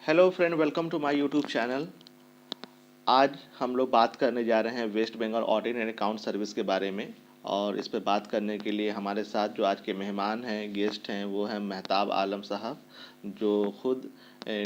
Hello friend, welcome to my YouTube channel. आज हम लोग बात करने जा रहे हैं West Bengal audit and account service के बारे में। और इस पर बात करने के लिए हमारे साथ जो आज के मेहमान हैं, गेस्ट हैं, वो हैं मेहताब आलम साहब, जो खुद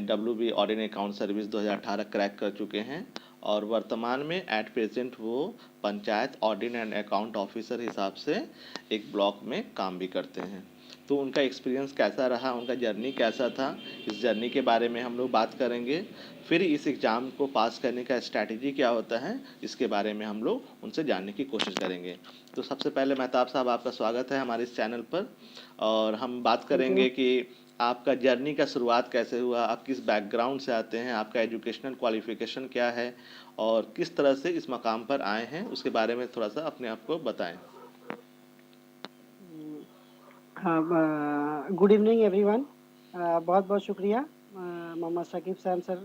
WB audit and account service 2018 crack कर चुके हैं और वर्तमान में एट प्रेजेंट वो panchayat audit and account officer हिसाब से एक ब्लॉक में काम भी करते हैं। तो उनका एक्सपीरियंस कैसा रहा, उनका जर्नी कैसा था, इस जर्नी के बारे में हम लोग बात करेंगे। फिर इस एग्ज़ाम को पास करने का स्ट्रैटेजी क्या होता है, इसके बारे में हम लोग उनसे जानने की कोशिश करेंगे। तो सबसे पहले मेहताब साहब, आपका स्वागत है हमारे इस चैनल पर। और हम बात थैंक यू। करेंगे कि आपका जर्नी का शुरुआत कैसे हुआ, आप किस बैकग्राउंड से आते हैं, आपका एजुकेशनल क्वालिफिकेशन क्या है और किस तरह से इस मकाम पर आए हैं, उसके बारे में थोड़ा सा अपने आप को बताएं। हाँ, गुड इवनिंग एवरीवन। बहुत बहुत शुक्रिया मोहम्मद शकीब सैम सर।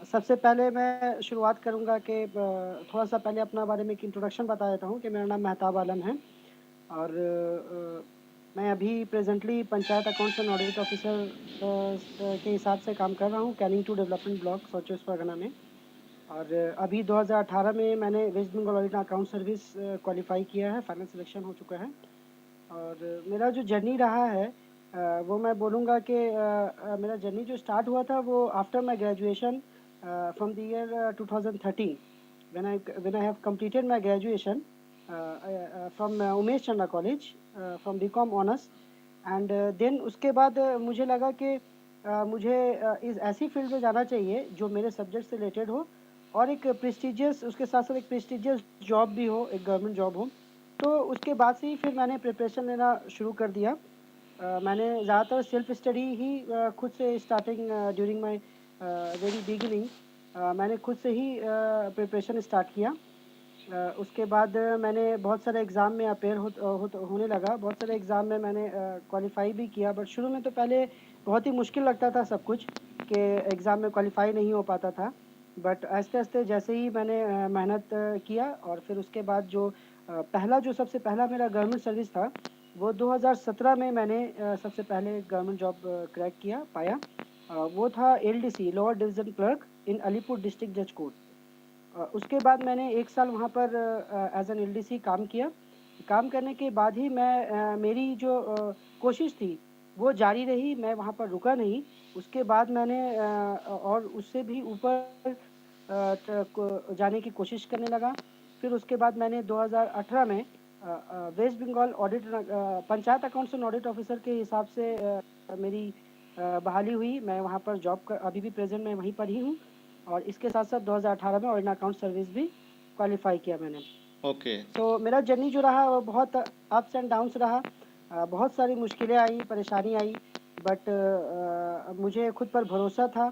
सबसे पहले मैं शुरुआत करूंगा कि थोड़ा सा पहले अपना बारे में एक इंट्रोडक्शन बता देता हूं कि मेरा नाम मेहताब आलम है और मैं अभी presently panchayat accounts and audit officer के हिसाब से काम कर रहा हूं Canning two development block south west Pargana में। और अभी 2018 में मैंने west Bengal audit account service qualify किया है, फाइनल सिलेक्शन हो चुका है। और मेरा जो जर्नी रहा है वो मैं बोलूँगा कि मेरा जर्नी जो स्टार्ट हुआ था वो after my graduation from the year 2013 when I have completed my graduation from Umesh Chandra college from BCom honours. And then उसके बाद मुझे लगा कि मुझे इस ऐसी फील्ड में जाना चाहिए जो मेरे सब्जेक्ट से रिलेटेड हो और एक प्रेस्टिजियस, उसके साथ साथ एक प्रेस्टिजियस जॉब भी हो, एक गवर्नमेंट जॉब हो। तो उसके बाद से ही फिर मैंने प्रिपरेशन लेना शुरू कर दिया। मैंने ज़्यादातर सेल्फ स्टडी ही खुद से starting during my very beginning मैंने खुद से ही प्रिपरेशन स्टार्ट किया। उसके बाद मैंने बहुत सारे एग्ज़ाम में अपेयर होने लगा, बहुत सारे एग्ज़ाम में मैंने क्वालिफ़ाई भी किया। बट शुरू में तो पहले बहुत ही मुश्किल लगता था सब कुछ कि एग्ज़ाम में क्वालिफ़ाई नहीं हो पाता था। बट आहिस्ते-आहिस्ते जैसे ही मैंने मेहनत किया और फिर उसके बाद जो जो सबसे पहला मेरा गवर्नमेंट सर्विस था, वो 2017 में मैंने सबसे पहले गवर्नमेंट जॉब क्रैक पाया। वो था LDC लोअर डिवीज़न क्लर्क इन अलीपुर डिस्ट्रिक्ट जज कोर्ट। उसके बाद मैंने 1 साल वहाँ पर एज़ एन LDC काम किया। काम करने के बाद ही मेरी जो कोशिश थी, वो जारी रही, मैं वहाँ पर रुका नहीं। उसके बाद मैंने और उससे भी ऊपर जाने की कोशिश करने लगा। फिर उसके बाद मैंने 2018 में West Bengal panchayat accounts and audit officer के हिसाब से मेरी बहाली हुई। मैं वहाँ पर अभी भी प्रेजेंट मैं वहीं पर ही हूँ। और इसके साथ साथ 2018 में ऑडिट अकाउंट सर्विस भी क्वालिफाई किया मैंने। ओके। तो मेरा जर्नी जो रहा वो बहुत अप्स एंड डाउन्स रहा। बहुत सारी मुश्किलें आई, परेशानी आई। बट मुझे खुद पर भरोसा था।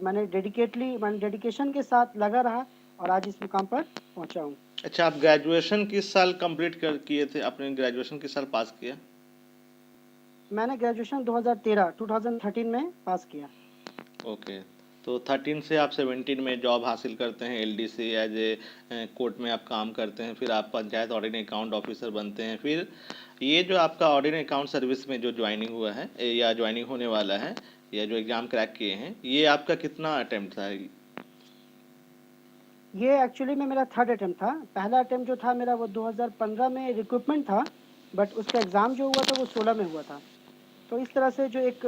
मैंने डेडिकेशन के साथ लगा रहा और आज इस मुकाम पर पहुंचा हूँ। अच्छा, आप ग्रेजुएशन किस साल कंप्लीट कर किए थे, आपने ग्रेजुएशन किस साल पास किया? मैंने ग्रेजुएशन 2013 में पास किया। ओके। तो 13 से आप 17 में जॉब हासिल करते हैं, LDC एज ए कोर्ट में आप काम करते हैं, फिर आप पंचायत ऑडिट अकाउंट ऑफिसर बनते हैं। फिर ये जो आपका ऑडिट अकाउंट सर्विस में जो ज्वाइनिंग हुआ है या ज्वाइनिंग होने वाला है या जो एग्ज़ाम क्रैक किए हैं, ये आपका कितना अटेम्प्ट था? ये एक्चुअली में मेरा थर्ड अटेम्प्ट था। पहला अटेम्प्ट जो था मेरा वो 2015 में रिक्रूटमेंट था। बट उसका एग्ज़ाम जो हुआ था वो 16 में हुआ था। तो इस तरह से जो एक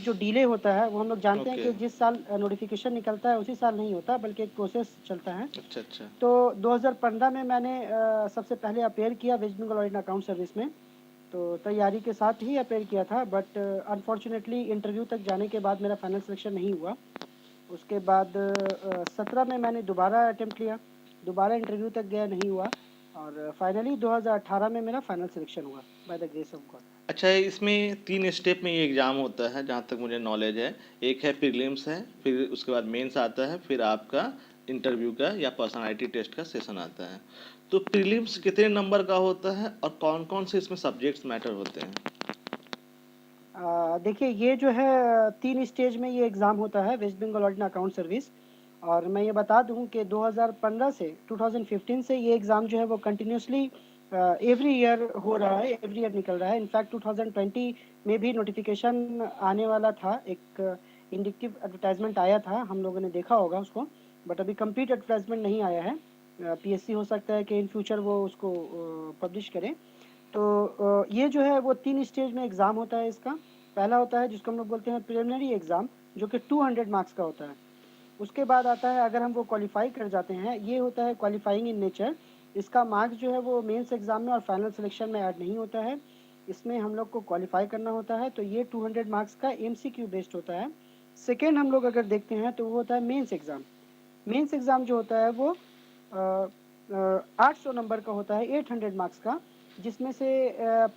जो डिले होता है वो हम लोग जानते हैं ओके। कि जिस साल नोटिफिकेशन निकलता है उसी साल नहीं होता, बल्कि एक प्रोसेस चलता है। अच्छा अच्छा। तो 2015 में मैंने सबसे पहले अपेयर किया West Bengal audit account service में। तो तैयारी के साथ ही अपेयर किया था। बट अनफॉर्चुनेटली इंटरव्यू तक जाने के बाद मेरा फाइनल सिलेक्शन नहीं हुआ। उसके बाद 17 में मैंने दोबारा अटेम्प्ट लिया, दोबारा इंटरव्यू तक गया, नहीं हुआ। और फाइनली 2018 में मेरा फाइनल सिलेक्शन हुआ by the grace of God. अच्छा, इसमें 3 स्टेप में ये एग्ज़ाम होता है जहाँ तक मुझे नॉलेज है। एक है प्रीलिम्स है, फिर उसके बाद मेंस आता है, फिर आपका इंटरव्यू का या पर्सनालिटी टेस्ट का सेशन आता है। तो प्रीलिम्स कितने नंबर का होता है और कौन कौन से इसमें सब्जेक्ट्स मैटर होते हैं? देखिए, ये जो है 3 स्टेज में ये एग्ज़ाम होता है West Bengal audit account service. और मैं ये बता दूं कि 2015 से 2015 से ये एग्ज़ाम जो है वो कंटिन्यूसली एवरी ईयर हो रहा है, एवरी ईयर निकल रहा है। इनफैक्ट 2020 में भी नोटिफिकेशन आने वाला था, एक इंडिकेटिव एडवर्टाइजमेंट आया था, हम लोगों ने देखा होगा उसको, बट अभी कंप्लीट एडवर्टाइजमेंट नहीं आया है। पीएससी हो सकता है कि इन फ्यूचर वो उसको पब्लिश करे। तो ये जो है वो 3 स्टेज में एग्ज़ाम होता है इसका। पहला होता है जिसको हम लोग बोलते हैं प्रिलिमिनरी एग्ज़ाम, जो कि 200 मार्क्स का होता है। उसके बाद आता है अगर हम वो क्वालिफ़ाई कर जाते हैं, ये होता है क्वालिफ़ाइंग इन नेचर। इसका मार्क्स जो है वो मेंस एग्ज़ाम में और फाइनल सिलेक्शन में ऐड नहीं होता है। इसमें हम लोग को क्वालिफ़ाई करना होता है, तो ये 200 मार्क्स का एमसीक्यू बेस्ड होता है। सेकंड हम लोग अगर देखते हैं तो वो होता है मेंस एग्ज़ाम। मेंस एग्ज़ाम जो होता है वो 800 नंबर का होता है, 800 मार्क्स का, जिसमें से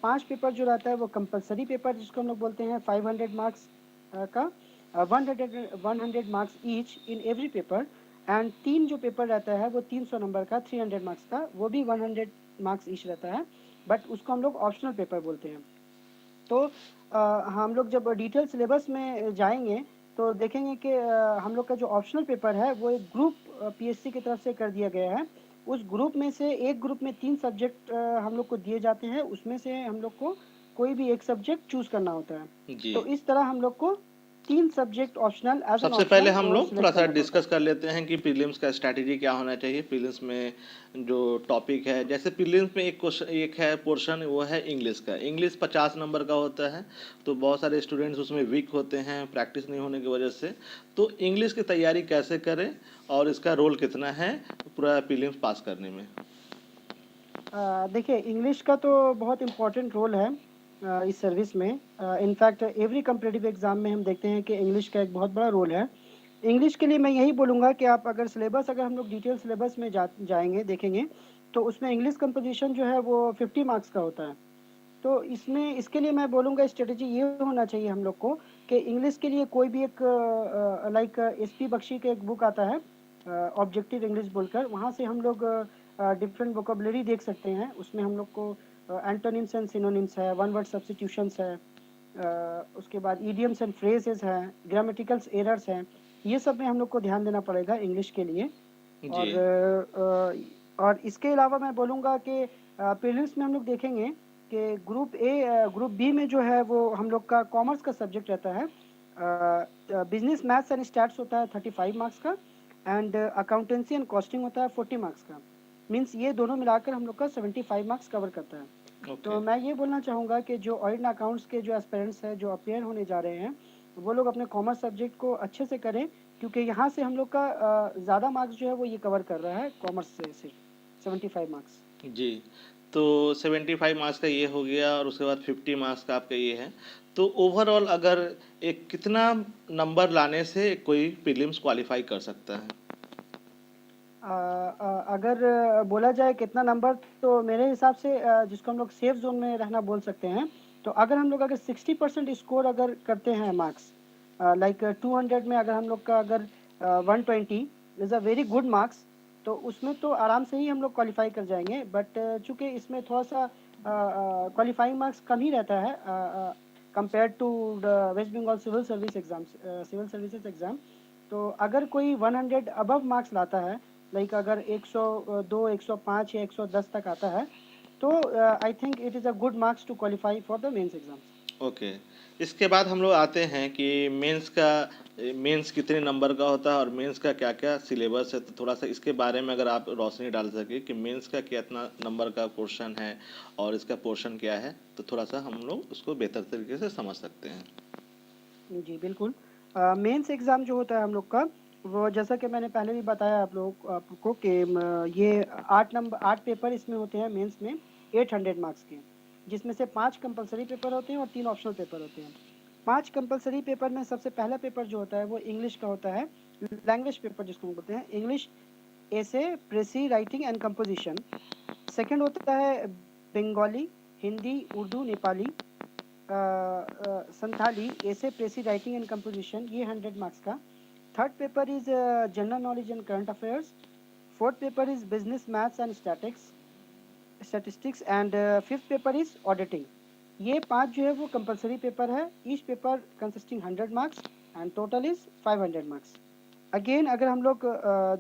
5 पेपर जो रहता है वो कंपलसरी पेपर जिसको हम लोग बोलते हैं 500 मार्क्स का, 100 marks each in every paper, and 3 जो पेपर रहता है वो 300 नंबर का 300 मार्क्स का, वो भी 100 मार्क्स ईच रहता है, बट उसको हम लोग ऑप्शनल पेपर बोलते हैं। तो हम लोग जब डिटेल सिलेबस में जाएंगे तो देखेंगे कि हम लोग का जो ऑप्शनल पेपर है वो एक ग्रुप पीएससी की तरफ से कर दिया गया है। उस ग्रुप में से एक ग्रुप में 3 सब्जेक्ट हम लोग को दिए जाते हैं, उसमें से हम लोग को कोई भी एक सब्जेक्ट चूज़ करना होता है। जी। तो इस तरह हम लोग को 3 सब्जेक्ट ऑप्शनल एज़ एन सबसे पहले ऑप्शनल हम वो लोग सिलेक्ट थोड़ा-सा करना पड़ता डिस्कस है। कर लेते हैं कि प्रीलिम्स का स्ट्रैटेजी क्या होना चाहिए। प्रीलिम्स में जो टॉपिक है, जैसे प्रीलिम्स में एक है पोर्शन, वो है इंग्लिश का। इंग्लिश 50 नंबर का होता है, तो बहुत सारे स्टूडेंट्स उसमें वीक होते हैं प्रैक्टिस नहीं होने की वजह से। तो इंग्लिश की तैयारी कैसे करें और इसका रोल कितना है पूरा प्रीलिम्स पास करने में? देखिए इंग्लिश का तो बहुत इम्पोर्टेंट रोल है इस सर्विस में। इनफैक्ट एवरी कम्पिटिटिव एग्ज़ाम में हम देखते हैं कि इंग्लिश का एक बहुत बड़ा रोल है। इंग्लिश के लिए मैं यही बोलूँगा कि आप अगर हम लोग डिटेल सिलेबस में जाएँगे देखेंगे, तो उसमें इंग्लिश कंपोज़िशन जो है वो 50 मार्क्स का होता है। तो इसमें इसके लिए मैं बोलूँगा स्ट्रैटेजी ये होना चाहिए हम लोग को कि इंग्लिश के लिए कोई भी एक लाइक एसपी बख्शी का एक बुक आता है ऑब्जेक्टिव इंग्लिश बोलकर, वहाँ से हम लोग डिफरेंट वोकेबलरी देख सकते हैं। उसमें हम लोग को एंटोनिम्स एंड सिनोनिम्स है, वन वर्ड सब्स्टिट्यूशंस है, उसके बाद इडियम्स एंड फ्रेजेस हैं, ग्रामेटिकल्स एरर्स हैं। ये सब में हम लोग को ध्यान देना पड़ेगा इंग्लिश के लिए। जी। और और इसके अलावा मैं बोलूँगा कि प्रीलिम्स में हम लोग देखेंगे कि ग्रुप बी में जो है वो हम लोग का कॉमर्स का सब्जेक्ट रहता है। बिजनेस मैथ्स एंड स्टैट्स होता है 35 मार्क्स का, एंड अकाउंटेंसी एंड कॉस्टिंग होता है 40 मार्क्स का। मीन्स ये दोनों मिलाकर हम लोग का 75 मार्क्स कवर करता है। ओके। तो मैं ये बोलना चाहूँगा कि जो ऑडिट एंड अकाउंट्स के जो एस्पिरेंट्स हैं जो अपेयर होने जा रहे हैं, वो लोग अपने कॉमर्स सब्जेक्ट को अच्छे से करें, क्योंकि यहाँ से हम लोग का ज़्यादा मार्क्स जो है वो ये कवर कर रहा है कॉमर्स से सिर्फ 75 मार्क्स। जी। तो 75 मार्क्स का ये हो गया और उसके बाद 50 मार्क्स का आपका ये है। तो ओवरऑल अगर एक कितना नंबर लाने से कोई प्रीलिम्स क्वालीफाई कर सकता है? अगर बोला जाए कितना नंबर, तो मेरे हिसाब से जिसको हम लोग सेफ जोन में रहना बोल सकते हैं, तो अगर हम लोग अगर 60% स्कोर अगर करते हैं मार्क्स, लाइक 200 में अगर हम लोग का अगर 120 is a very good marks, तो उसमें तो आराम से ही हम लोग क्वालिफाई कर जाएंगे। बट चूंकि इसमें थोड़ा सा क्वालिफाइंग मार्क्स कम ही रहता है compare to the West Bengal civil services exam. तो अगर कोई 100 अबव मार्क्स लाता है, लाइक अगर 102, 105 या 110 तक आता है, तो I think it is a good marks to qualify for the mains exams. Okay. इसके बाद हम लोग आते हैं कि मेंस कितने नंबर का होता है और मेंस का क्या-क्या सिलेबस है। तो थोड़ा-सा इसके बारे में अगर आप रोशनी डाल सकें कि मेंस का कितना नंबर का पोर्शन है और इसका पोर्शन क्या है, तो थोड़ा-सा हम लोग उसको बेहतर तरीके से समझ सकते हैं। जी बिल्कुल। मेंस एग्ज़ाम जो होता है हम लोग का, वो जैसा कि मैंने पहले भी बताया आपको कि ये 8 पेपर इसमें होते हैं मेंस में, 800 मार्क्स के, जिसमें से 5 कंपल्सरी पेपर होते हैं और 3 ऑप्शनल पेपर होते हैं। 5 कंपल्सरी पेपर में सबसे पहला पेपर जो होता है वो इंग्लिश का होता है, लैंग्वेज पेपर जिसको हम बोलते हैं, इंग्लिश ऐसे, प्रेसी राइटिंग एंड कंपोजिशन। सेकंड होता है बंगाली, हिंदी, उर्दू, नेपाली, संथाली, ऐसे, प्रेसी राइटिंग एंड कंपोजिशन, ये 100 मार्क्स का। Third paper is general knowledge and current affairs. Fourth paper is business maths and statistics, and fifth paper is auditing. ये 5 जो है वो कंपलसरी पेपर है, each paper consisting 100 marks, and total is 500 marks. Again अगर हम लोग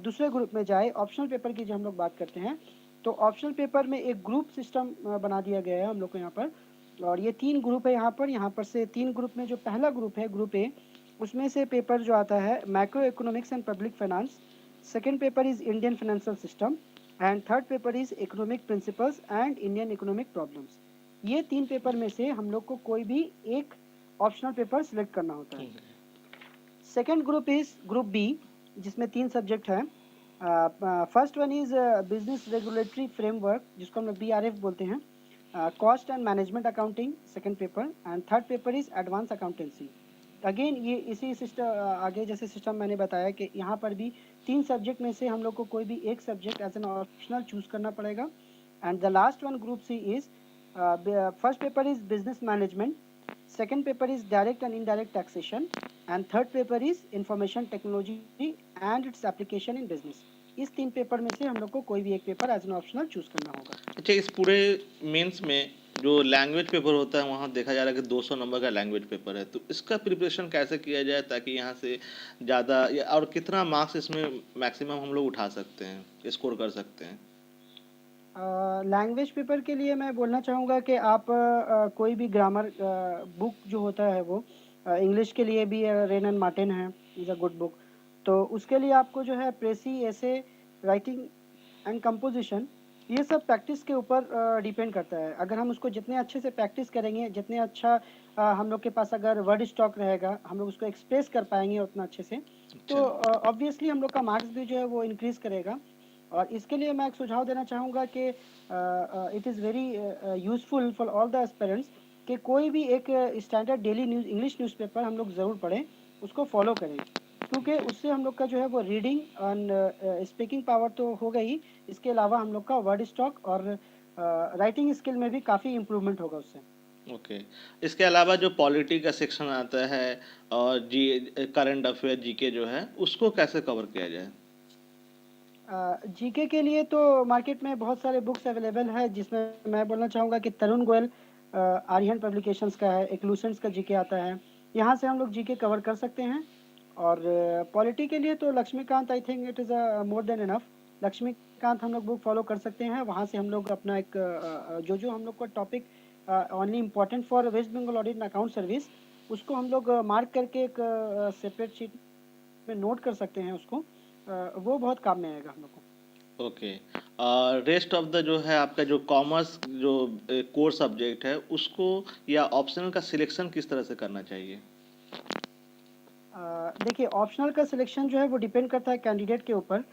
दूसरे group में जाए, ऑप्शनल पेपर की जब हम लोग बात करते हैं, तो ऑप्शनल पेपर में एक ग्रुप सिस्टम बना दिया गया है हम लोग को यहाँ पर, और ये 3 ग्रुप है यहाँ पर से 3 ग्रुप में जो पहला ग्रुप है, ग्रुप ए, उसमें से पेपर जो आता है macro economics and public finance, second paper is Indian financial system and third paper is economic principles and Indian economic problems. ये 3 पेपर में से हम लोग को कोई भी एक ऑप्शनल पेपर सिलेक्ट करना होता है। Second group is group B, जिसमें 3 सब्जेक्ट हैं। First one is business regulatory framework, जिसको हम लोग बीआरएफ बोलते हैं। Cost and management accounting second paper and third paper is advance accountancy. Again ये इसी सिस्टम आगे जैसे सिस्टम मैंने बताया कि यहाँ पर भी 3 सब्जेक्ट में से हम लोग को कोई भी एक subject as an optional choose करना पड़ेगा। And the last one group C is first paper is business management, second paper is direct and indirect taxation and third paper is information technology and its application in business। इस 3 paper में से हम लोग को कोई भी एक paper as an optional choose करना होगा। अच्छा, इस पूरे मेंस में जो लैंग्वेज पेपर होता है वहाँ देखा जा रहा है कि 200 नंबर का लैंग्वेज पेपर है, तो इसका प्रिपरेशन कैसे किया जाए ताकि यहाँ से ज़्यादा और कितना मार्क्स इसमें मैक्सिमम हम लोग उठा सकते हैं, स्कोर कर सकते हैं? लैंग्वेज पेपर के लिए मैं बोलना चाहूँगा कि आप कोई भी ग्रामर बुक जो होता है वो इंग्लिश के लिए भी रेन एंड मार्टिन है, इज़ अ गुड बुक। तो उसके लिए आपको जो है प्रेसी, ऐसे, राइटिंग एंड कंपोजिशन, ये सब प्रैक्टिस के ऊपर डिपेंड करता है। अगर हम उसको जितने अच्छे से प्रैक्टिस करेंगे, जितने अच्छा हम लोग के पास अगर वर्ड स्टॉक रहेगा, हम लोग उसको एक्सप्रेस कर पाएंगे उतना अच्छे से, तो अच्छा। ऑब्वियसली हम लोग का मार्क्स भी जो है वो इंक्रीज़ करेगा। और इसके लिए मैं एक सुझाव देना चाहूँगा कि it is very useful for all the aspirants कि कोई भी एक standard daily news English newspaper हम लोग ज़रूर पढ़ें, उसको फॉलो करें। क्योंकि उससे हम लोग का जो है वो रीडिंग एंड स्पीकिंग पावर तो होगा ही, इसके अलावा हम लोग का वर्ड स्टॉक और राइटिंग स्किल में भी काफ़ी इम्प्रूवमेंट होगा उससे। ओके। इसके अलावा जो पॉलिटी का सेक्शन आता है और जी करंट अफेयर जीके जो है उसको कैसे कवर किया जाए? जीके के लिए तो मार्केट में बहुत सारे बुक्स अवेलेबल है, जिसमें मैं बोलना चाहूँगा कि तरुण गोयल आर्यन पब्लिकेशंस का है, एक लूसेंट्स का जीके आता है, यहाँ से हम लोग जीके कवर कर सकते हैं। और पॉलिटी के लिए तो Laxmikant, I think it is more than enough. Laxmikant हम लोग बुक फॉलो कर सकते हैं, वहाँ से हम लोग अपना एक जो हम लोग का topic only important for West Bengal audit and account service, उसको हम लोग मार्क करके एक सेपरेट शीट में नोट कर सकते हैं उसको। वो बहुत काम में आएगा हम लोग को। ओके। और रेस्ट ऑफ द जो है आपका जो कॉमर्स जो कोर सब्जेक्ट है उसको या ऑप्शनल का सिलेक्शन किस तरह से करना चाहिए? देखिए, ऑप्शनल का सिलेक्शन जो है वो डिपेंड करता है कैंडिडेट के ऊपर।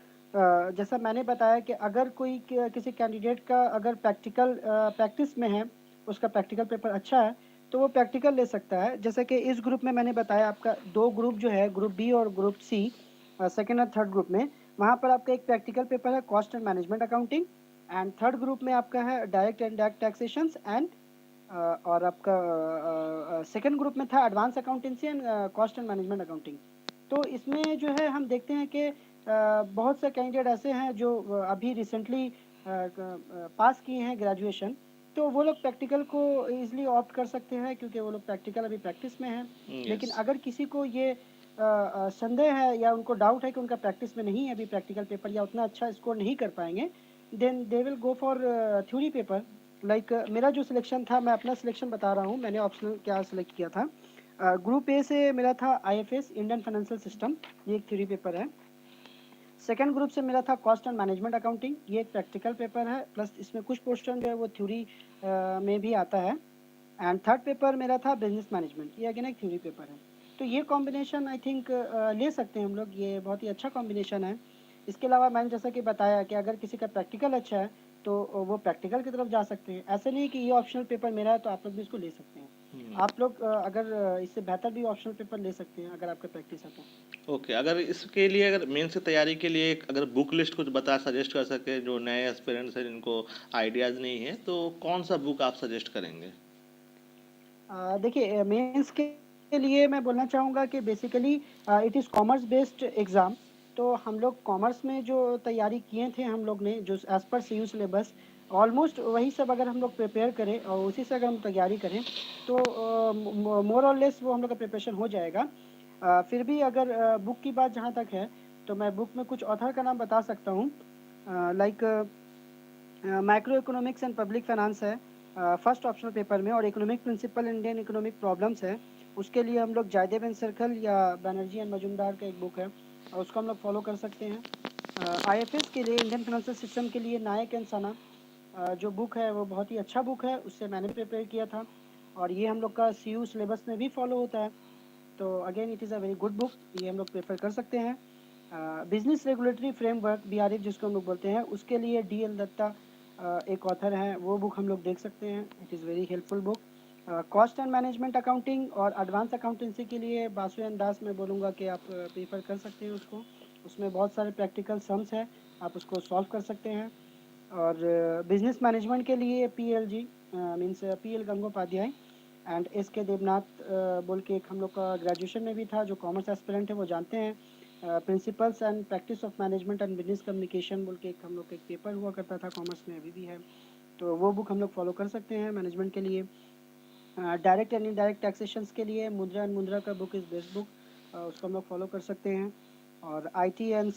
जैसा मैंने बताया कि अगर कोई किसी कैंडिडेट का अगर प्रैक्टिस में है, उसका प्रैक्टिकल पेपर अच्छा है, तो वो प्रैक्टिकल ले सकता है। जैसे कि इस ग्रुप में मैंने बताया, आपका 2 ग्रुप जो है, ग्रुप बी और ग्रुप सी, सेकंड और थर्ड ग्रुप में, वहाँ पर आपका एक प्रैक्टिकल पेपर है cost and management accounting and third group में आपका है direct and indirect taxations and और आपका सेकंड ग्रुप में था advance accountancy and cost and management accounting. तो इसमें जो है हम देखते हैं कि बहुत से कैंडिडेट ऐसे हैं जो अभी रिसेंटली पास किए हैं ग्रेजुएशन, तो वो लोग प्रैक्टिकल को इजीली ऑप्ट कर सकते हैं क्योंकि वो लोग प्रैक्टिकल अभी प्रैक्टिस में हैं। लेकिन यस। अगर किसी को ये संदेह है या उनको डाउट है कि उनका प्रैक्टिस में नहीं है अभी प्रैक्टिकल पेपर, या उतना अच्छा स्कोर नहीं कर पाएंगे, then they will go for theory paper. Like मेरा जो सिलेक्शन था, मैं अपना सिलेक्शन बता रहा हूँ, मैंने ऑप्शनल क्या सिलेक्ट किया था। ग्रुप ए से मेरा था आईएफएस इंडियन फाइनेंशियल सिस्टम, ये एक थ्योरी पेपर है। सेकंड ग्रुप से मेरा था कॉस्ट एंड मैनेजमेंट अकाउंटिंग, ये एक प्रैक्टिकल पेपर है, प्लस इसमें कुछ पोर्शन जो है वो थ्योरी में भी आता है। एंड थर्ड पेपर मेरा था बिजनेस मैनेजमेंट, ये अगेन एक थ्योरी पेपर है। तो ये कॉम्बिनेशन आई थिंक ले सकते हैं हम लोग, ये बहुत ही अच्छा कॉम्बिनेशन है। इसके अलावा मैंने जैसा कि बताया कि अगर किसी का प्रैक्टिकल अच्छा है तो वो प्रैक्टिकल की तरफ जा सकते हैं। ऐसे नहीं कि ये ऑप्शनल पेपर मेरा है तो आप लोग भी इसको ले सकते हैं। आप लोग अगर इससे बेहतर भी ऑप्शनल पेपर ले सकते हैं अगर आपका प्रैक्टिस है तो। ओके। अगर इसके लिए अगर मेन से तैयारी के लिए एक अगर बुक लिस्ट कुछ बता सजेस्ट कर सके जो नए एस्पिरेंट्स हैं जिनको आइडियाज़ नहीं है, तो कौन सा बुक आप सजेस्ट करेंगे? देखिए, मेंस के लिए मैं बोलना चाहूँगा कि basically it is commerce based exam. तो हम लोग कॉमर्स में जो तैयारी किए थे हम लोग ने, जो as per CU syllabus, almost वही सब अगर हम लोग प्रिपेयर करें और उसी से अगर हम तैयारी करें तो मोर और लेस वो हम लोग का प्रिपरेशन हो जाएगा। फिर भी अगर बुक की बात जहाँ तक है, तो मैं बुक में कुछ ऑथर का नाम बता सकता हूँ। Like macro economics and public finance है, फर्स्ट ऑप्शनल पेपर में, और economic principle Indian economic problems है, उसके लिए हम लोग जायदेव एंड सर्कल या बैनर्जी एंड मजूमदार का एक बुक है, और उसको हम लोग फॉलो कर सकते हैं। आईएफएस के लिए, इंडियन फाइनेंशियल सिस्टम के लिए, नायक एंड सना जो बुक है वो बहुत ही अच्छा बुक है, उससे मैंने भी प्रिपेयर किया था, और ये हम लोग का सीयू सिलेबस में भी फॉलो होता है। तो again it is a very good book, ये हम लोग प्रेफर कर सकते हैं। बिजनेस रेगुलेटरी फ्रेमवर्क बीआरएफ जिसको हम लोग बोलते हैं, उसके लिए डीएल दत्ता एक ऑथर हैं, वो बुक हम लोग देख सकते हैं। It is very helpful book. Cost and management accounting और एडवांस अकाउंटेंसी के लिए बासु एंड दास मैं बोलूँगा कि आप प्रेफर कर सकते हैं उसको। उसमें बहुत सारे प्रैक्टिकल सम्स है, आप उसको सॉल्व कर सकते हैं। और बिजनेस मैनेजमेंट के लिए PLG means PL Gangopadhyay and S के देवनाथ बोल के एक हम लोग का ग्रेजुएशन में भी था, जो कॉमर्स एस्पिरेंट है वो जानते हैं। Principles and practice of management and business communication बोल के एक हम लोग का एक पेपर हुआ करता था कॉमर्स में, अभी भी है। तो वो बुक हम लोग फॉलो कर सकते हैं मैनेजमेंट के लिए। डायरेक्ट एंड इनडायरेक्ट टैक्सेशंस के लिए मुद्रा एंड मुद्रा का बुक इज़ बेस्ट बुक, उसको हम लोग फॉलो कर सकते हैं। और IT and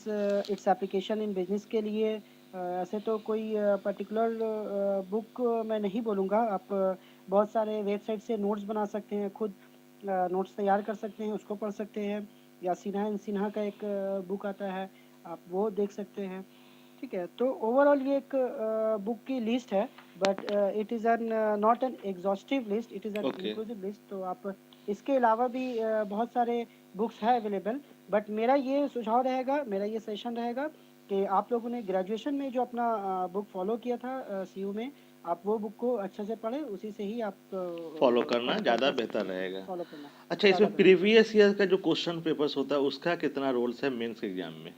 its application in business के लिए ऐसे तो कोई पर्टिकुलर बुक मैं नहीं बोलूँगा। आप बहुत सारे वेबसाइट से नोट्स बना सकते हैं, खुद नोट्स तैयार कर सकते हैं, उसको पढ़ सकते हैं। या सिन्हा एंड सिन्हा का एक बुक आता है, आप वो देख सकते हैं। ठीक है, तो ओवरऑल ये एक बुक की लिस्ट है, but it is an not an exhaustive list, it is an okay. Inclusive list. तो आप इसके अलावा भी बहुत सारे बुक्स है अवेलेबल, बट मेरा ये सुझाव रहेगा, मेरा ये सजेशन रहेगा कि आप लोगों ने ग्रेजुएशन में जो अपना बुक फॉलो किया था सीयू में, आप वो बुक को अच्छे से पढ़ें, उसी से ही आप फॉलो करना फर्दर ज़्यादा कर सकते बेहतर हैं। रहेगा। फॉलो करना अच्छा, ज़्यादा इसमें बेटर रहेगा। प्रीवियस ईयर का जो क्वेश्चन पेपर्स होता है उसका कितना रोल्स है मेंस एग्जाम में?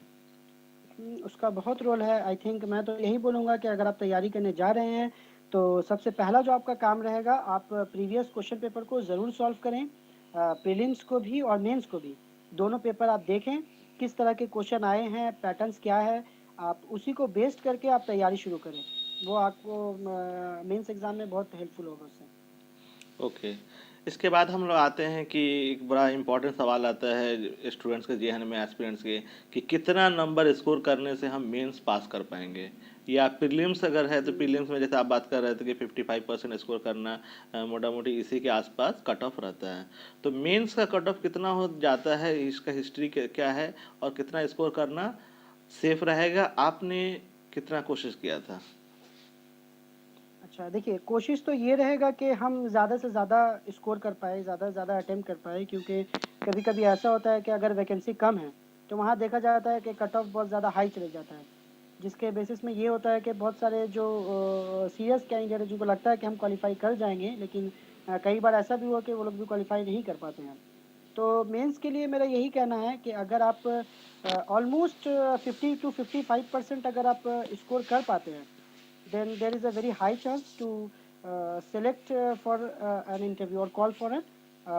उसका बहुत रोल है। आई थिंक मैं तो यही बोलूँगा कि अगर आप तैयारी करने जा रहे हैं, तो सबसे पहला जो आपका काम रहेगा, आप प्रीवियस क्वेश्चन पेपर को ज़रूर सॉल्व करें, प्रीलिम्स को भी और मेंस को भी। दोनों पेपर आप देखें, किस तरह के क्वेश्चन आए हैं, पैटर्न्स क्या है, आप उसी को बेस्ड करके आप तैयारी शुरू करें। वो आपको मेंस एग्ज़ाम में बहुत हेल्पफुल होगा उससे। ओके। इसके बाद हम लोग आते हैं कि एक बड़ा इम्पोर्टेंट सवाल आता है स्टूडेंट्स के जेहन में, एस्पिरेंट्स के, कि कितना नंबर स्कोर करने से हम मेंस पास कर पाएंगे, या प्रीलिम्स अगर है तो हुँ। प्रीलिम्स में जैसे आप बात कर रहे थे कि 55% स्कोर करना मोटा मोटी इसी के आसपास कट ऑफ रहता है। तो मेंस का कट ऑफ कितना हो जाता है, इसका हिस्ट्री क्या है, और कितना स्कोर करना सेफ रहेगा, आपने कितना कोशिश किया था? अच्छा, देखिए कोशिश तो ये रहेगा कि हम ज़्यादा से ज़्यादा स्कोर कर पाएँ, ज़्यादा से ज़्यादा अटेम्प्ट कर पाएँ, क्योंकि कभी-कभी ऐसा होता है कि अगर वैकेंसी कम है, तो वहाँ देखा जाता है कि कट ऑफ बहुत ज़्यादा हाई चले जाता है। जिसके बेसिस में ये होता है कि बहुत सारे जो सीरियस कैंडिडेट हैं, जिनको लगता है कि हम क्वालीफ़ाई कर जाएँगे, लेकिन कई बार ऐसा भी हुआ कि वो लोग भी क्वालीफ़ाई नहीं कर पाते हैं। तो मेंस के लिए मेरा यही कहना है कि अगर आप ऑलमोस्ट 50 टू 55% अगर आप स्कोर कर पाते हैं, then there is a very high chance to select for an interview or call for a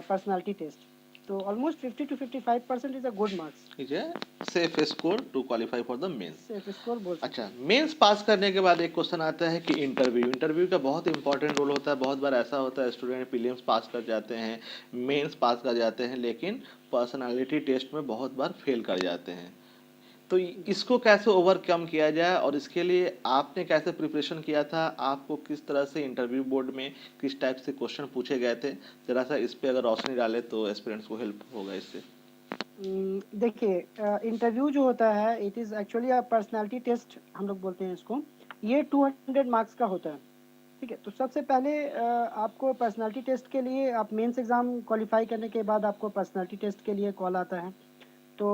personality test. So almost 50 to 55% is a good marks. ठीक है, safe score to qualify for the mains. Safe score बोल सकते अच्छा, हैं। Mains पास करने के बाद एक क्वेश्चन आता है कि इंटरव्यू, इंटरव्यू का बहुत इंपॉर्टेंट रोल होता है। बहुत बार ऐसा होता है स्टूडेंट प्रीलिम्स पास कर जाते हैं, मेंस पास कर जाते हैं, लेकिन पर्सनालिटी टेस्ट में बहुत बार फेल कर जाते हैं। तो जी। इसको कैसे ओवरकम किया जाए, और इसके लिए आपने कैसे प्रिपरेशन किया था, आपको किस तरह से इंटरव्यू बोर्ड में किस टाइप से क्वेश्चन पूछे गए थे, ज़रा सा इस पर अगर रोशनी डाले तो एस्पिरेंट्स को हेल्प होगा इससे। देखिए इंटरव्यू जो होता है, it is actually a personality test हम लोग बोलते हैं इसको। ये 200 मार्क्स का होता है। ठीक है, तो सबसे पहले आपको पर्सनालिटी टेस्ट के लिए, आप मेंस एग्ज़ाम क्वालिफ़ाई करने के बाद आपको पर्सनालिटी टेस्ट के लिए कॉल आता है। तो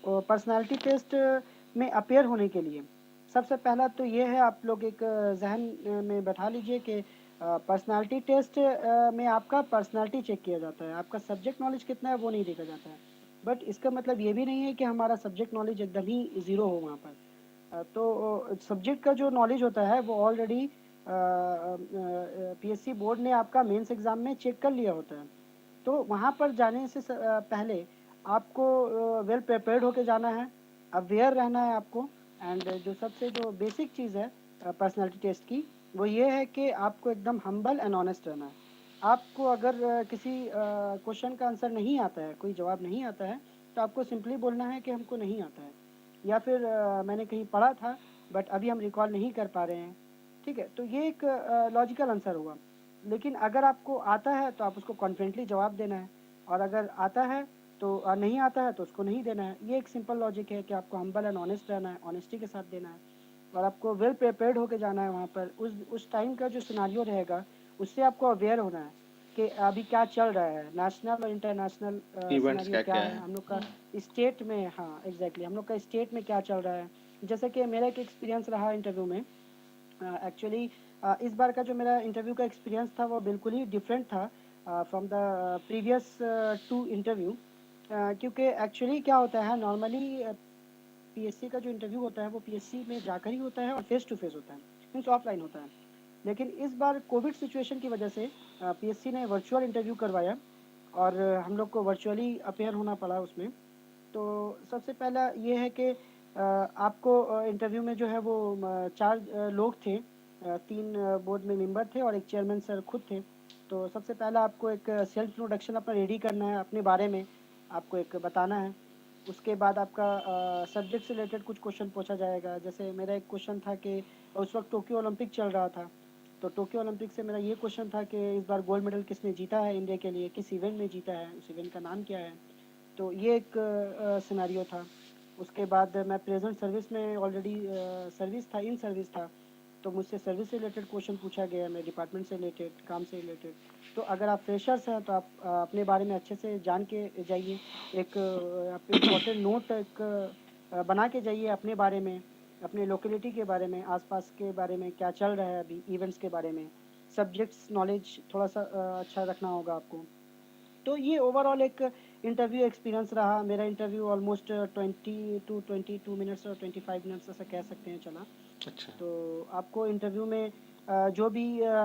पर्सनालिटी टेस्ट में अपीयर होने के लिए सबसे पहला तो ये है, आप लोग एक ज़हन में बैठा लीजिए कि पर्सनालिटी टेस्ट में आपका पर्सनालिटी चेक किया जाता है, आपका सब्जेक्ट नॉलेज कितना है वो नहीं देखा जाता है। बट इसका मतलब ये भी नहीं है कि हमारा सब्जेक्ट नॉलेज एकदम ही ज़ीरो हो वहाँ पर। तो सब्जेक्ट का जो नॉलेज होता है वो ऑलरेडी पीएससी बोर्ड ने आपका मेंस एग्ज़ाम में चेक कर लिया होता है। तो वहाँ पर जाने से पहले आपको वेल प्रिपेयर्ड होके जाना है, अवेयर रहना है आपको। एंड जो सबसे जो बेसिक चीज़ है पर्सनैलिटी टेस्ट की, वो ये है कि आपको एकदम हम्बल एंड ऑनेस्ट रहना है। आपको अगर किसी क्वेश्चन का आंसर नहीं आता है, कोई जवाब नहीं आता है, तो आपको सिंपली बोलना है कि हमको नहीं आता है, या फिर मैंने कहीं पढ़ा था बट अभी हम रिकॉल नहीं कर पा रहे हैं। ठीक है? तो ये एक लॉजिकल आंसर हुआ। लेकिन अगर आपको आता है तो आप उसको कॉन्फिडेंटली जवाब देना है, और अगर आता है तो नहीं आता है तो उसको नहीं देना है। ये एक सिंपल लॉजिक है कि आपको हम्बल एंड ऑनेस्ट रहना है, ऑनेस्टी के साथ देना है, और आपको वेल प्रिपेयर्ड होके जाना है वहाँ पर। उस टाइम का जो सिनेरियो रहेगा उससे आपको अवेयर होना है कि अभी क्या चल रहा है, नेशनल और इंटरनेशनल इवेंट्स सिनेरियो क्या क्या क्या है है? हम लोग का स्टेट में। हाँ एग्जैक्टली, हम लोग का स्टेट में क्या चल रहा है। जैसे कि मेरा एक एक्सपीरियंस रहा इंटरव्यू में। एक्चुअली इस बार का जो मेरा इंटरव्यू का एक्सपीरियंस था वो बिल्कुल ही डिफरेंट था from the previous two interview. क्योंकि एक्चुअली क्या होता है नॉर्मली, पीएससी का जो इंटरव्यू होता है वो पीएससी में जाकर ही होता है और फेस टू फेस होता है, मीन्स ऑफलाइन होता है। लेकिन इस बार कोविड सिचुएशन की वजह से पीएससी ने वर्चुअल इंटरव्यू करवाया, और हम लोग को वर्चुअली अपेयर होना पड़ा उसमें। तो सबसे पहला ये है कि आपको इंटरव्यू में जो है वो चार लोग थे, तीन बोर्ड में मेंबर थे और एक चेयरमैन सर खुद थे। तो सबसे पहला आपको एक सेल्फ इंट्रोडक्शन अपना रेडी करना है, अपने बारे में आपको एक बताना है। उसके बाद आपका सब्जेक्ट से रिलेटेड कुछ क्वेश्चन पूछा जाएगा। जैसे मेरा एक क्वेश्चन था कि उस वक्त टोक्यो ओलंपिक चल रहा था, तो टोक्यो ओलंपिक से मेरा ये क्वेश्चन था कि इस बार गोल्ड मेडल किसने जीता है इंडिया के लिए, किस इवेंट में जीता है, उस इवेंट का नाम क्या है। तो ये एक सिनेरियो था। उसके बाद मैं प्रेजेंट सर्विस में ऑलरेडी सर्विस था, इन सर्विस था, तो मुझसे सर्विस से रिलेटेड क्वेश्चन पूछा गया, मेरे डिपार्टमेंट से रिलेटेड, काम से रिलेटेड। तो अगर आप फ्रेशर्स हैं तो आप अपने बारे में अच्छे से जान के जाइए। एक आप इम्पोर्टेंट नोट एक बना के जाइए अपने बारे में, अपने लोकेलिटी के बारे में, आसपास के बारे में क्या चल रहा है अभी, इवेंट्स के बारे में। सब्जेक्ट्स नॉलेज थोड़ा सा अच्छा रखना होगा आपको। तो ये ओवरऑल एक इंटरव्यू एक्सपीरियंस रहा। मेरा इंटरव्यू ऑलमोस्ट 22 मिनट्स और 25 मिनट्स ऐसा कह सकते हैं चला। अच्छा। तो आपको इंटरव्यू में जो भी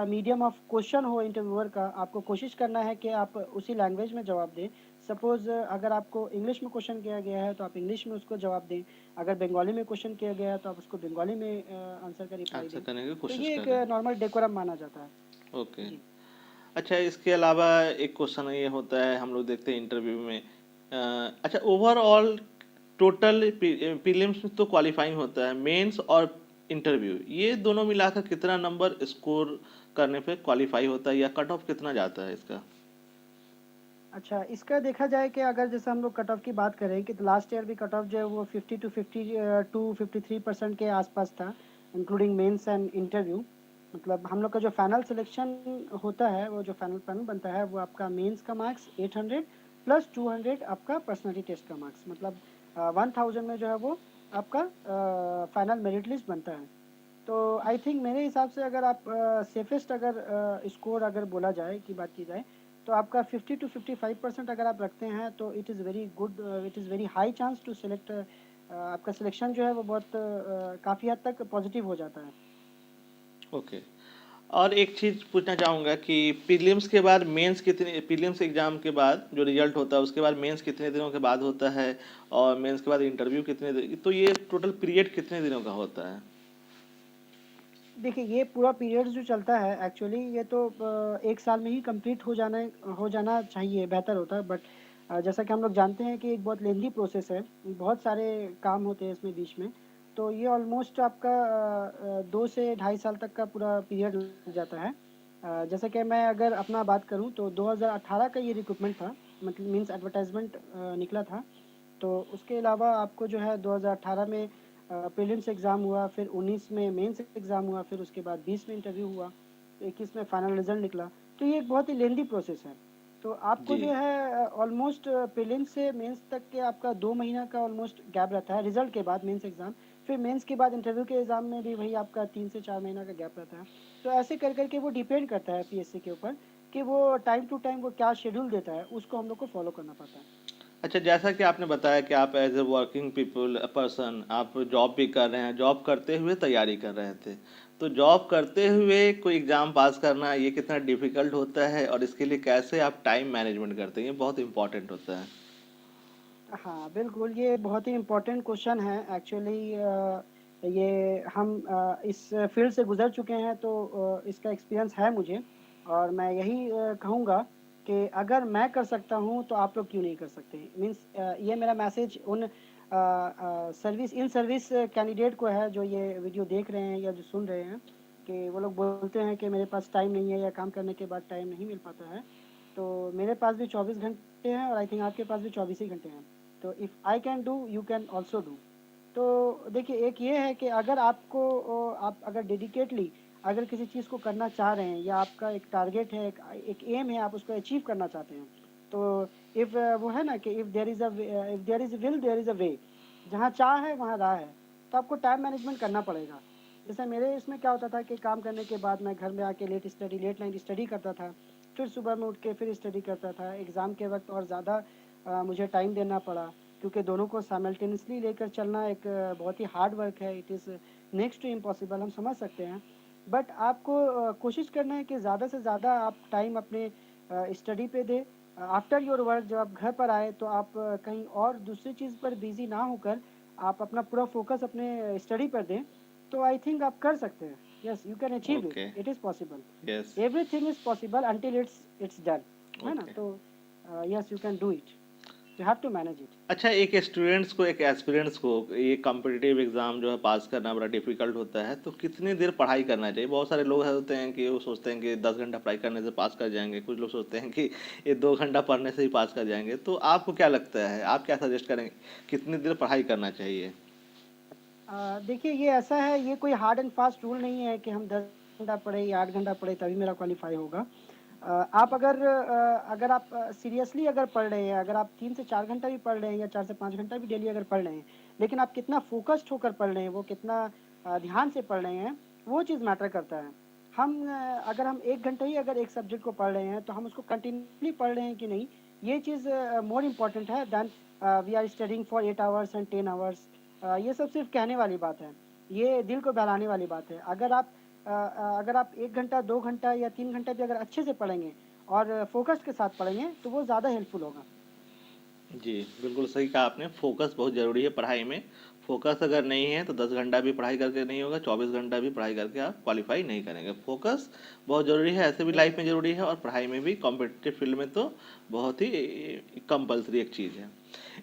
मीडियम ऑफ क्वेश्चन हो इंटरव्यूअर का, आपको कोशिश करना है कि आप उसी लैंग्वेज में जवाब दें। सपोज़ अगर आपको इंग्लिश में क्वेश्चन किया गया है तो आप इंग्लिश में उसको जवाब दें। अगर बंगाली में क्वेश्चन किया गया है तो आप उसको बंगाली में आंसर का रिप्लाई आंसर दें। करने की तो कोशिश ये कर एक रहे हैं। नॉर्मल डेकोरम माना जाता है। ओके। जी। अच्छा, इसके अलावा एक क्वेश्चन ये होता है, हम लोग देखते हैं इंटरव्यू में, अच्छा, ओवरऑल टोटल प्रीलिम्स में तो क्वालिफाइंग होता है, मेंस और इंटरव्यू ये दोनों मिलाकर कितना नंबर स्कोर करने पे क्वालिफाई होता है, या कट ऑफ कितना जाता है इसका? अच्छा, इसका देखा जाए कि अगर जैसे हम लोग कट ऑफ की बात करें कि लास्ट ईयर भी कट ऑफ जो है वो 50 to 53% के आसपास था, इंक्लूडिंग मेंस एंड इंटरव्यू। मतलब हम लोग का जो फाइनल सिलेक्शन होता है, वो जो फाइनल पैनल बनता है वो आपका मेंस का मार्क्स 800 प्लस 200 आपका पर्सनालिटी टेस्ट का मार्क्स, मतलब 1000 में जो है वो आपका फाइनल मेरिट लिस्ट बनता है। तो आई थिंक मेरे हिसाब से अगर आप सेफेस्ट अगर स्कोर अगर बोला जाए की बात की जाए, तो आपका 50 to 55% अगर आप रखते हैं तो it is very good, it is very high chance to select. आपका सिलेक्शन जो है वो बहुत काफ़ी हद तक पॉजिटिव हो जाता है। ओके। और एक चीज़ पूछना चाहूँगा कि प्रीलिम्स के बाद मेंस कितने, प्रीलिम्स एग्जाम के बाद जो रिजल्ट होता है उसके बाद मेंस कितने दिनों के बाद होता है, और मेंस के बाद इंटरव्यू कितने दिन, तो ये टोटल पीरियड कितने दिनों का होता है? देखिए ये पूरा पीरियड जो चलता है एक्चुअली ये तो एक साल में ही कंप्लीट हो जाना चाहिए, बेहतर होता है। बट जैसा कि हम लोग जानते हैं कि एक बहुत लेंदी प्रोसेस है, बहुत सारे काम होते हैं इसमें बीच में। तो ये ऑलमोस्ट आपका 2 से ढाई साल तक का पूरा पीरियड लग जाता है। जैसे कि मैं अगर अपना बात करूं तो 2018 का ये रिक्रूटमेंट था, मतलब मींस एडवर्टाइजमेंट निकला था। तो उसके अलावा आपको जो है 2018 में प्रीलिम्स एग्ज़ाम हुआ, फिर 19 में मेंस एग्ज़ाम हुआ, फिर उसके बाद 20 में इंटरव्यू हुआ, 21 में फाइनल रिजल्ट निकला। तो ये एक बहुत ही लेंदी प्रोसेस है। तो आपको जी। जो है ऑलमोस्ट प्रीलिम्स से मेंस तक के आपका 2 महीना का ऑलमोस्ट गैप रहता है रिजल्ट के बाद, मेंस एग्ज़ाम। फिर मेंस के बाद इंटरव्यू के एग्ज़ाम में भी वही आपका 3 से 4 महीना का गैप रहता है। तो ऐसे कर करके वो डिपेंड करता है पीएससी के ऊपर कि वो टाइम टू टाइम वो क्या शेड्यूल देता है, उसको हम लोग को फॉलो करना पड़ता है। अच्छा, जैसा कि आपने बताया कि आप as a working people person आप जॉब भी कर रहे हैं, जॉब करते हुए तैयारी कर रहे थे, तो जॉब करते हुए कोई एग्ज़ाम पास करना ये कितना डिफिकल्ट होता है, और इसके लिए कैसे आप टाइम मैनेजमेंट करते हैं, ये बहुत इंपॉर्टेंट होता है। हाँ, बिल्कुल, ये बहुत ही इम्पोर्टेंट क्वेश्चन है एक्चुअली। ये हम इस फील्ड से गुज़र चुके हैं तो इसका एक्सपीरियंस है मुझे, और मैं यही कहूँगा कि अगर मैं कर सकता हूँ तो आप लोग क्यों नहीं कर सकते? मीन्स ये मेरा मैसेज उन सर्विस इन सर्विस कैंडिडेट को है जो ये वीडियो देख रहे हैं या जो सुन रहे हैं। कि वो लोग बोलते हैं कि मेरे पास टाइम नहीं है या काम करने के बाद टाइम नहीं मिल पाता है। तो मेरे पास भी 24 घंटे हैं और आई थिंक आपके पास भी 24 ही घंटे हैं। तो if I can do, you can also do. तो देखिए, एक ये है कि अगर आपको आप अगर डेडिकेटली अगर किसी चीज़ को करना चाह रहे हैं या आपका एक टारगेट है, एक एम है, आप उसको अचीव करना चाहते हैं, तो इफ़ वो है ना कि if there is if there is will there is a way. जहाँ चाह है वहाँ राह है। तो आपको टाइम मैनेजमेंट करना पड़ेगा। जैसे मेरे इसमें क्या होता था कि काम करने के बाद मैं घर में आके लेट नाइट स्टडी करता था। फिर सुबह में उठ के फिर स्टडी करता था। एग्ज़ाम के वक़्त और ज़्यादा मुझे टाइम देना पड़ा, क्योंकि दोनों को साइमल्टेनियसली लेकर चलना एक बहुत ही हार्ड वर्क है। It is next to impossible, हम समझ सकते हैं। बट आपको कोशिश करना है कि ज़्यादा से ज़्यादा आप टाइम अपने स्टडी पे दें। आफ्टर योर वर्क जब आप घर पर आए तो आप कहीं और दूसरी चीज़ पर बिज़ी ना होकर आप अपना पूरा फ़ोकस अपने स्टडी पर दें, तो आई थिंक आप कर सकते हैं। Yes, you can achieve it, okay. It is possible. Yes. Everything is possible until it's done, है ना? ओके। तो yes, you can do it. You have to manage it. अच्छा, एक स्टूडेंट्स को, एक एस्पिरेंट्स को ये कॉम्पिटिटिव एग्ज़ाम जो है पास करना बड़ा डिफ़िकल्ट होता है, तो कितनी देर पढ़ाई करना चाहिए? बहुत सारे लोग होते हैं कि वो सोचते हैं कि 10 घंटा पढ़ाई करने से पास कर जाएँगे, कुछ लोग सोचते हैं कि ये 2 घंटा पढ़ने से ही पास कर जाएँगे। तो आपको क्या लगता है? आप क्या सजेस्ट करेंगे? कितनी देर पढ़ाई करना चाहिए? देखिए, ये ऐसा है, ये कोई हार्ड एंड फास्ट रूल नहीं है कि हम 10 घंटा पढ़े या 8 घंटा पढ़े तभी मेरा क्वालीफाई होगा। आप अगर आप सीरियसली अगर पढ़ रहे हैं, अगर आप 3 से 4 घंटा भी पढ़ रहे हैं या 4 से 5 घंटा भी डेली अगर पढ़ रहे हैं, लेकिन आप कितना फ़ोकस्ड होकर पढ़ रहे हैं, वो कितना ध्यान से पढ़ रहे हैं, वो चीज़ मैटर करता है। अगर हम 1 घंटा ही अगर एक सब्जेक्ट को पढ़ रहे हैं, तो हम उसको कंटिन्यूअसली पढ़ रहे हैं कि नहीं, ये चीज़ मोर इम्पोर्टेंट है than we are studying for 8 hours and 10 hours. ये सब सिर्फ़ कहने वाली बात है। ये दिल को बहलाने वाली बात है। अगर आप 1 घंटा, 2 घंटा या 3 घंटा भी अगर अच्छे से पढ़ेंगे और फ़ोकस के साथ पढ़ेंगे, तो वो ज़्यादा हेल्पफुल होगा। जी, बिल्कुल सही कहा आपने, फ़ोकस बहुत ज़रूरी है पढ़ाई में। फ़ोकस अगर नहीं है तो 10 घंटा भी पढ़ाई करके नहीं होगा, 24 घंटा भी पढ़ाई करके आप क्वालीफ़ाई नहीं करेंगे। फ़ोकस बहुत ज़रूरी है, ऐसे भी लाइफ़ में एग्ज़ैक्टली। ज़रूरी है और पढ़ाई में भी, कॉम्पिटिटिव फ़ील्ड में तो बहुत ही कंपल्सरी एक चीज़ है।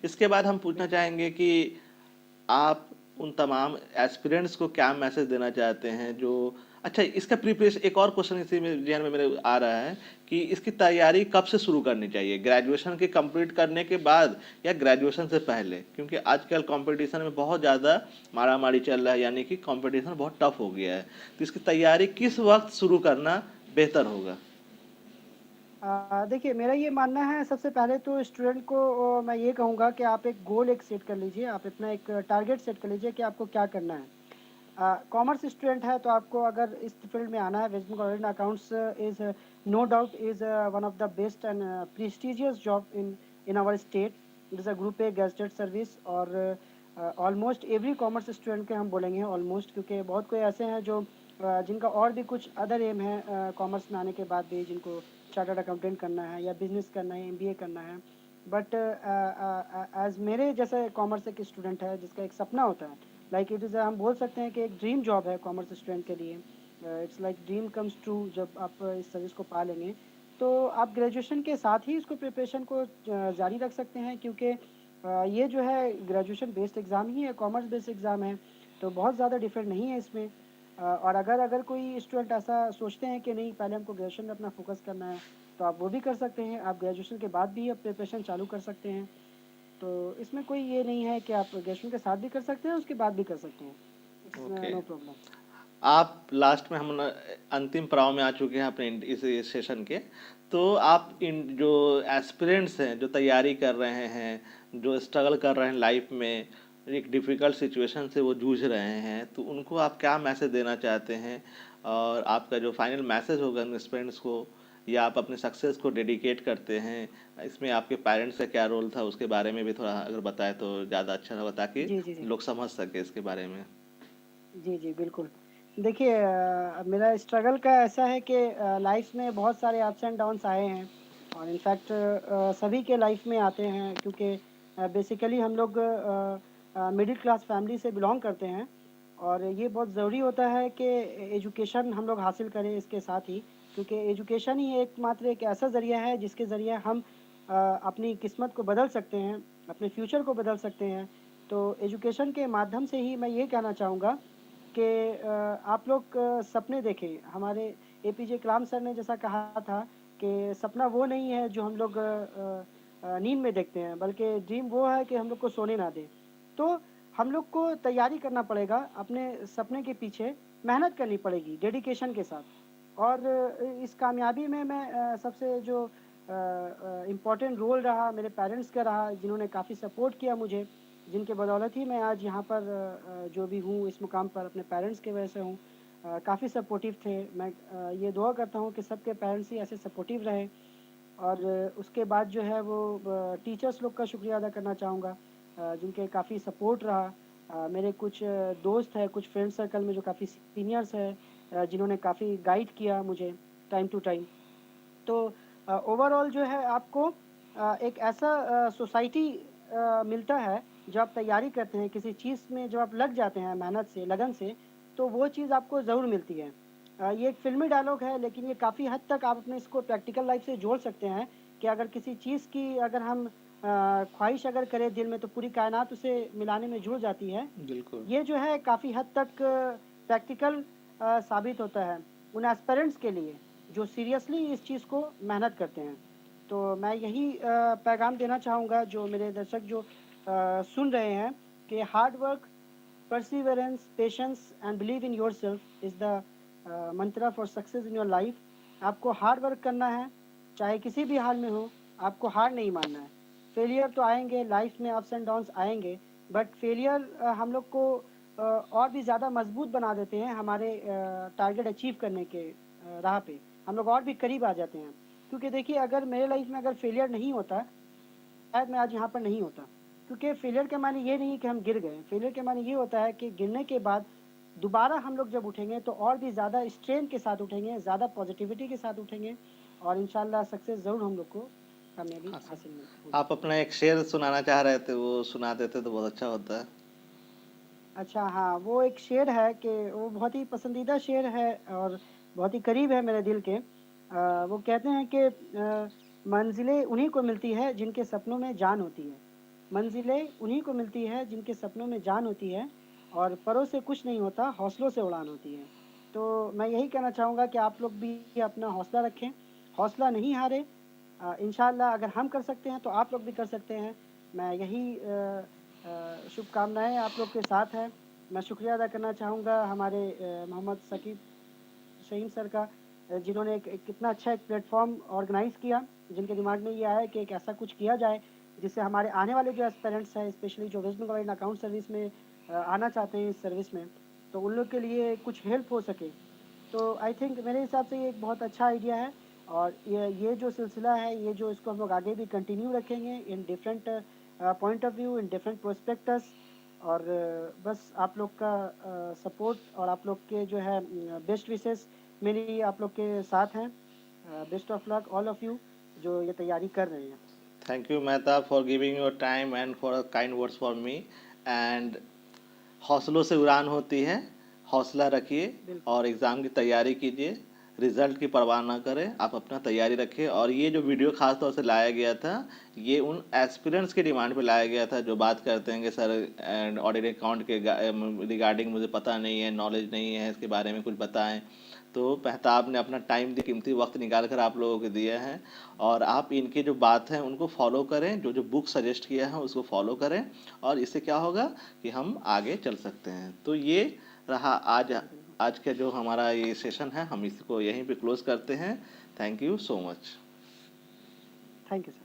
इसके बाद हम पूछना बिल्कुल। चाहेंगे कि आप उन तमाम एस्पिरेंट्स को क्या मैसेज देना चाहते हैं जो, अच्छा इसका प्रिपरेशन, एक और क्वेश्चन इसी में ज़हन में मेरे आ रहा है कि इसकी तैयारी कब से शुरू करनी चाहिए? ग्रेजुएशन के कंप्लीट करने के बाद या ग्रेजुएशन से पहले? क्योंकि आजकल कंपटीशन में बहुत ज़्यादा मारामारी चल रहा है, यानी कि कंपटीशन बहुत टफ हो गया है। तो इसकी तैयारी किस वक्त शुरू करना बेहतर होगा? देखिए, मेरा ये मानना है, सबसे पहले तो स्टूडेंट को मैं ये कहूँगा कि आप एक गोल एक सेट कर लीजिए, आप अपना एक टारगेट सेट कर लीजिए कि आपको क्या करना है। कॉमर्स स्टूडेंट है तो आपको अगर इस फील्ड में आना है, western government accounts is no doubt is one of the best and prestigious job in our state. It is a group A gazetted service और ऑलमोस्ट एवरी कॉमर्स स्टूडेंट के हम बोलेंगे ऑलमोस्ट, क्योंकि बहुत कोई ऐसे हैं जो जिनका और भी कुछ अदर एम है कॉमर्स में आने के बाद भी, जिनको चार्टर्ड अकाउंटेंट करना है या बिज़नेस करना है, एमबीए करना है। बट एज़ मेरे जैसे कॉमर्स एक स्टूडेंट है जिसका एक सपना होता है, लाइक इट इज़, हम बोल सकते हैं कि एक ड्रीम जॉब है कॉमर्स स्टूडेंट के लिए। It's like dream comes true जब आप इस सर्विस को पा लेंगे। तो आप ग्रेजुएशन के साथ ही इसको प्रिपरेशन को जारी रख सकते हैं, क्योंकि ये जो है ग्रेजुएशन बेस्ड एग्ज़ाम ही है, कॉमर्स बेस्ड एग्ज़ाम है, तो बहुत ज़्यादा डिफरेंट नहीं है इसमें। और अगर अगर कोई स्टूडेंट ऐसा सोचते हैं कि नहीं, पहले हमको ग्रेजुएशन में अपना फ़ोकस करना है, तो आप वो भी कर सकते हैं। आप ग्रेजुएशन के बाद भी अब प्रिपरेशन चालू कर सकते हैं। तो इसमें कोई ये नहीं है कि आप ग्रेजुएशन के साथ भी कर सकते हैं, उसके बाद भी कर सकते हैं। It's okay. No problem. आप लास्ट में, हम अंतिम पड़ाव में आ चुके हैं अपने इस सेशन के। तो आप इन जो एस्पिरेंट्स हैं, जो तैयारी कर रहे हैं, जो स्ट्रगल कर रहे हैं लाइफ में, एक डिफ़िकल्ट सिचुएशन से वो जूझ रहे हैं, तो उनको आप क्या मैसेज देना चाहते हैं? और आपका जो फाइनल मैसेज होगा उन एस्पिरेंट्स को, या आप अपने सक्सेस को डेडिकेट करते हैं, इसमें आपके पेरेंट्स का क्या रोल था, उसके बारे में भी थोड़ा अगर बताएं तो ज़्यादा अच्छा होगा, ताकि जी, जी, जी। लोग समझ सके इसके बारे में। जी, जी, बिल्कुल। देखिए, मेरा स्ट्रगल का ऐसा है कि लाइफ़ में बहुत सारे अप्स एंड डाउन्स आए हैं और इनफैक्ट सभी के लाइफ़ में आते हैं, क्योंकि बेसिकली हम लोग मिडिल क्लास फैमिली से बिलॉन्ग करते हैं और ये बहुत ज़रूरी होता है कि एजुकेशन हम लोग हासिल करें इसके साथ ही, क्योंकि एजुकेशन ही एकमात्र एक ऐसा ज़रिया है जिसके ज़रिए हम अपनी किस्मत को बदल सकते हैं, अपने फ्यूचर को बदल सकते हैं। तो एजुकेशन के माध्यम से ही मैं ये कहना चाहूँगा कि आप लोग सपने देखें। हमारे एपीजे कलाम सर ने जैसा कहा था कि सपना वो नहीं है जो हम लोग नींद में देखते हैं, बल्कि ड्रीम वो है कि हम लोग को सोने ना दे। तो हम लोग को तैयारी करना पड़ेगा, अपने सपने के पीछे मेहनत करनी पड़ेगी डेडिकेशन के साथ। और इस कामयाबी में मैं सबसे जो इम्पोर्टेंट रोल रहा मेरे पेरेंट्स का रहा, जिन्होंने काफ़ी सपोर्ट किया मुझे, जिनके बदौलत ही मैं आज यहाँ पर जो भी हूँ इस मुकाम पर अपने पेरेंट्स की वजह से हूँ। काफ़ी सपोर्टिव थे। मैं ये दुआ करता हूँ कि सबके पेरेंट्स ही ऐसे सपोर्टिव रहें। और उसके बाद जो है वो टीचर्स लोग का शुक्रिया अदा करना चाहूँगा, जिनके काफ़ी सपोर्ट रहा। मेरे कुछ दोस्त हैं, कुछ फ्रेंड सर्कल में जो काफ़ी सीनियर्स हैं, जिन्होंने काफ़ी गाइड किया मुझे टाइम टू टाइम। तो ओवरऑल जो है आपको एक ऐसा सोसाइटी मिलता है, जब आप तैयारी करते हैं किसी चीज़ में, जब आप लग जाते हैं मेहनत से, लगन से, तो वो चीज़ आपको ज़रूर मिलती है। ये एक फ़िल्मी डायलॉग है, लेकिन ये काफ़ी हद तक आप अपने इसको प्रैक्टिकल लाइफ़ से जोड़ सकते हैं कि अगर किसी चीज़ की अगर हम ख्वाहिश अगर करें दिल में, तो पूरी कायनात उसे मिलाने में जुड़ जाती है। बिल्कुल। ये जो है काफ़ी हद तक प्रैक्टिकल साबित होता है उन एस्पिरेंट्स के लिए, जो सीरियसली इस चीज़ को मेहनत करते हैं। तो मैं यही पैगाम देना चाहूँगा जो मेरे दर्शक जो सुन रहे हैं, कि hard work, perseverance, patience and believe in yourself is the mantra for success in your life। आपको हार्ड वर्क करना है, चाहे किसी भी हाल में हो, आपको हार नहीं मानना है। फेलियर तो आएँगे, लाइफ में अप्स एंड डाउन्स आएँगे, बट फेलियर हम लोग को और भी ज़्यादा मजबूत बना देते हैं हमारे टारगेट अचीव करने के राह पे। हम लोग और भी करीब आ जाते हैं। क्योंकि देखिए, अगर मेरे लाइफ में अगर फेलियर नहीं होता, शायद मैं आज यहाँ पर नहीं होता। क्योंकि फेलियर के माने ये नहीं कि हम गिर गए, फेलियर के माने ये होता है कि गिरने के बाद दोबारा हम लोग जब उठेंगे तो और भी ज़्यादा स्ट्रेंथ के साथ उठेंगे, ज़्यादा पॉजिटिविटी के साथ उठेंगे, और इंशाल्लाह सक्सेस ज़रूर हम लोग को कामयाबी हाँ सर, हासिल होगी। आप अपना एक शेर सुनाना चाह रहे थे, वो सुना देते तो बहुत अच्छा होता है। अच्छा, हाँ, वो एक शेर है कि वो बहुत ही पसंदीदा शेर है और बहुत ही करीब है मेरे दिल के। वो कहते हैं कि मंज़िलें उन्हीं को मिलती है जिनके सपनों में जान होती है। मंज़िलें उन्हीं को मिलती है जिनके सपनों में जान होती है, और परों से कुछ नहीं होता, हौसलों से उड़ान होती है। तो मैं यही कहना चाहूँगा कि आप लोग भी अपना हौसला रखें, हौसला नहीं हारें। इंशाअल्लाह अगर हम कर सकते हैं तो आप लोग भी कर सकते हैं। मैं यही शुभकामनाएँ आप लोग के साथ हैं। मैं शुक्रिया अदा करना चाहूँगा हमारे मोहम्मद सकीब शहीन सर का, जिन्होंने एक कितना अच्छा एक प्लेटफ़ॉर्म ऑर्गेनाइज़ किया, जिनके दिमाग में ये आया कि एक ऐसा कुछ किया जाए, जिससे हमारे आने वाले जो एस्पिरेंट्स हैं, स्पेशली जो West Bengal Indian account service में आना चाहते हैं इस सर्विस में, तो उन लोग के लिए कुछ हेल्प हो सके। तो आई थिंक मेरे हिसाब से ये एक बहुत अच्छा आइडिया है, और ये जो सिलसिला है, ये जो इसको हम लोग आगे भी कंटिन्यू रखेंगे in different point of view, in different prospectus. और बस आप लोग का सपोर्ट और आप लोग के जो है बेस्ट विशेस मेरी आप लोग के साथ हैं। Best of luck all of you जो ये तैयारी कर रहे हैं। Thank you Mehta for giving your time and for kind words for me. And हौसलों से उड़ान होती है, हौसला रखिए बिल्कुल। और एग्ज़ाम की तैयारी कीजिए। रिज़ल्ट की परवाह ना करें, आप अपना तैयारी रखें। और ये जो वीडियो ख़ास तौर से लाया गया था, ये उन एस्पिरेंट्स की डिमांड पे लाया गया था जो बात करते हैं कि सर एंड ऑडिट अकाउंट के रिगार्डिंग मुझे पता नहीं है, नॉलेज नहीं है, इसके बारे में कुछ बताएं। तो मेहताब ने अपना टाइम दी, कीमती वक्त निकाल कर आप लोगों को दिया है। और आप इनकी जो बात है उनको फॉलो करें, जो जो बुक सजेस्ट किया है उसको फॉलो करें, और इससे क्या होगा कि हम आगे चल सकते हैं। तो ये रहा बिल्कुल। आज का जो हमारा ये सेशन है, हम इसको यहीं पे क्लोज करते हैं। Thank you so much. Thank you sir.